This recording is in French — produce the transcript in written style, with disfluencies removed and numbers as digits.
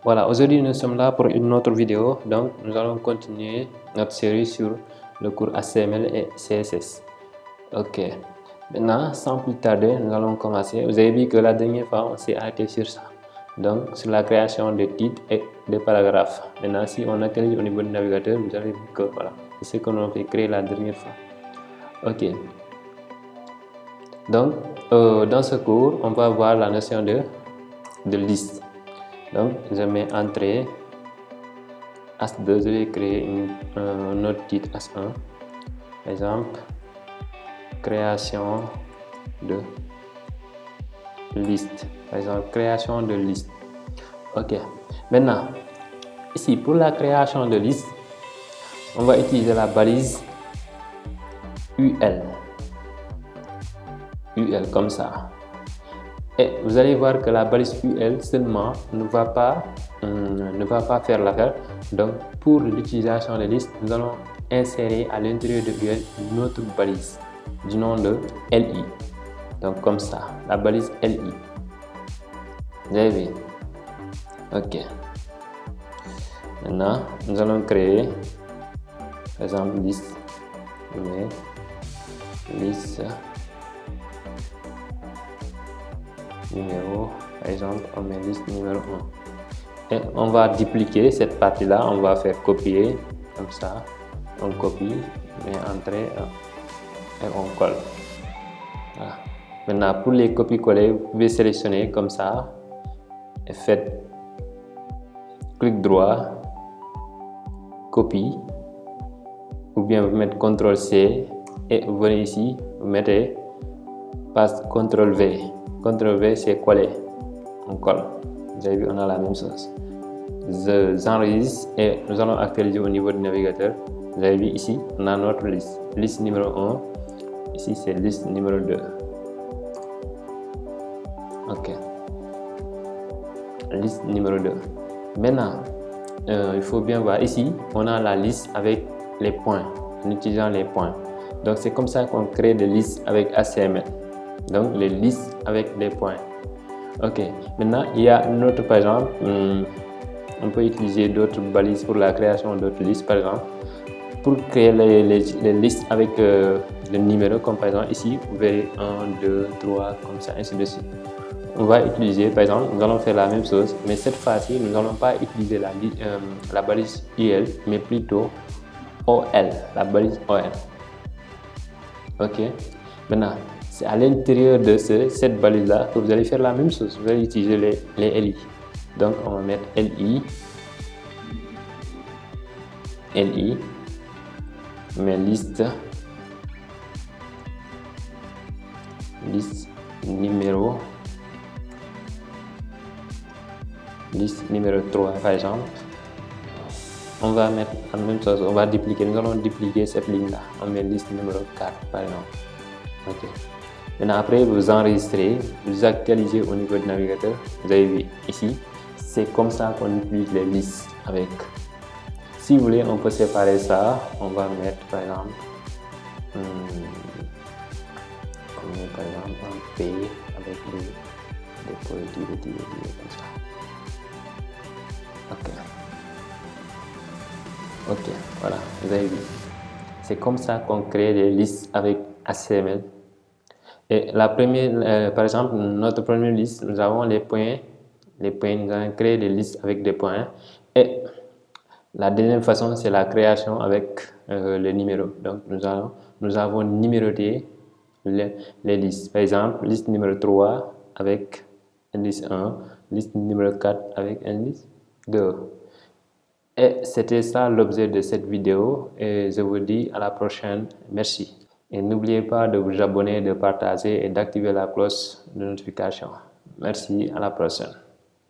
Voilà, aujourd'hui nous sommes là pour une autre vidéo. Donc nous allons continuer notre série sur le cours HTML et CSS. Ok, maintenant sans plus tarder, nous allons commencer. Vous avez vu que la dernière fois on s'est arrêté sur ça, donc sur la création des titres et des paragraphes. Maintenant si on actualise au niveau du navigateur, vous allez voir que voilà, c'est ce que l'on fait créer la dernière fois. Ok, donc dans ce cours on va voir la notion de liste. Donc je mets entrée As2, je vais créer un autre titre As1, par exemple création de liste, par exemple création de liste. Ok, maintenant ici pour la création de liste on va utiliser la balise UL comme ça, et vous allez voir que la balise UL seulement ne va pas faire l'affaire. Donc pour l'utilisation de liste, nous allons insérer à l'intérieur de UL une autre balise du nom de LI. Donc comme ça, la balise LI. Vous avez vu? Ok. Maintenant, nous allons créer, par exemple, liste, numéro, par exemple, on met liste numéro 1. Et on va dupliquer cette partie-là, on va faire copier, comme ça, on copie, met entrée et on colle. Voilà. Maintenant, pour les copier-coller, vous pouvez sélectionner comme ça et faites clic droit, copie, ou bien vous mettez CTRL-C et vous venez ici, vous mettez passe CTRL-V. CTRL-V, c'est coller, on colle. Vous avez vu, on a la même chose. J'enregistre et nous allons actualiser au niveau du navigateur. Vous avez vu ici, on a notre liste. Liste numéro 1, ici c'est liste numéro 2. Ok. Liste numéro 2. Maintenant, il faut bien voir ici, on a la liste avec les points, en utilisant les points. Donc c'est comme ça qu'on crée des listes avec HTML. Donc les listes avec des points. Ok. Maintenant, il y a une autre, par exemple, on peut utiliser d'autres balises pour la création d'autres listes, par exemple, pour créer les listes avec le numéro, comme par exemple ici, vous verrez 1, 2, 3, comme ça, ainsi de suite. On va utiliser, par exemple, nous allons faire la même chose, mais cette fois-ci, nous n'allons pas utiliser la balise UL, mais plutôt OL, la balise OL. Ok. Maintenant, c'est à l'intérieur de cette balise-là que vous allez faire la même chose. Vous allez utiliser les LI. Donc, on va mettre LI, mais liste numéro, liste numéro 3 par exemple. On va mettre la même chose, on va dupliquer, nous allons dupliquer cette ligne là, on met liste numéro 4 par exemple. Ok. Maintenant après vous enregistrez, vous actualisez au niveau du navigateur. Vous avez vu ici, c'est comme ça qu'on utilise les listes avec. Si vous voulez, on peut séparer ça, on va mettre par exemple un P avec des points comme ça. Ok, voilà, vous avez vu. C'est comme ça qu'on crée des listes avec HTML. Et la première, par exemple, notre première liste, nous avons les points, nous allons créer des listes avec des points. Et la deuxième façon, c'est la création avec les numéros. Donc, nous avons numéroté les listes. Par exemple, liste numéro 3 avec indice 1, liste numéro 4 avec indice 2. Et c'était ça l'objet de cette vidéo et je vous dis à la prochaine. Merci. Et n'oubliez pas de vous abonner, de partager et d'activer la cloche de notification. Merci, à la prochaine.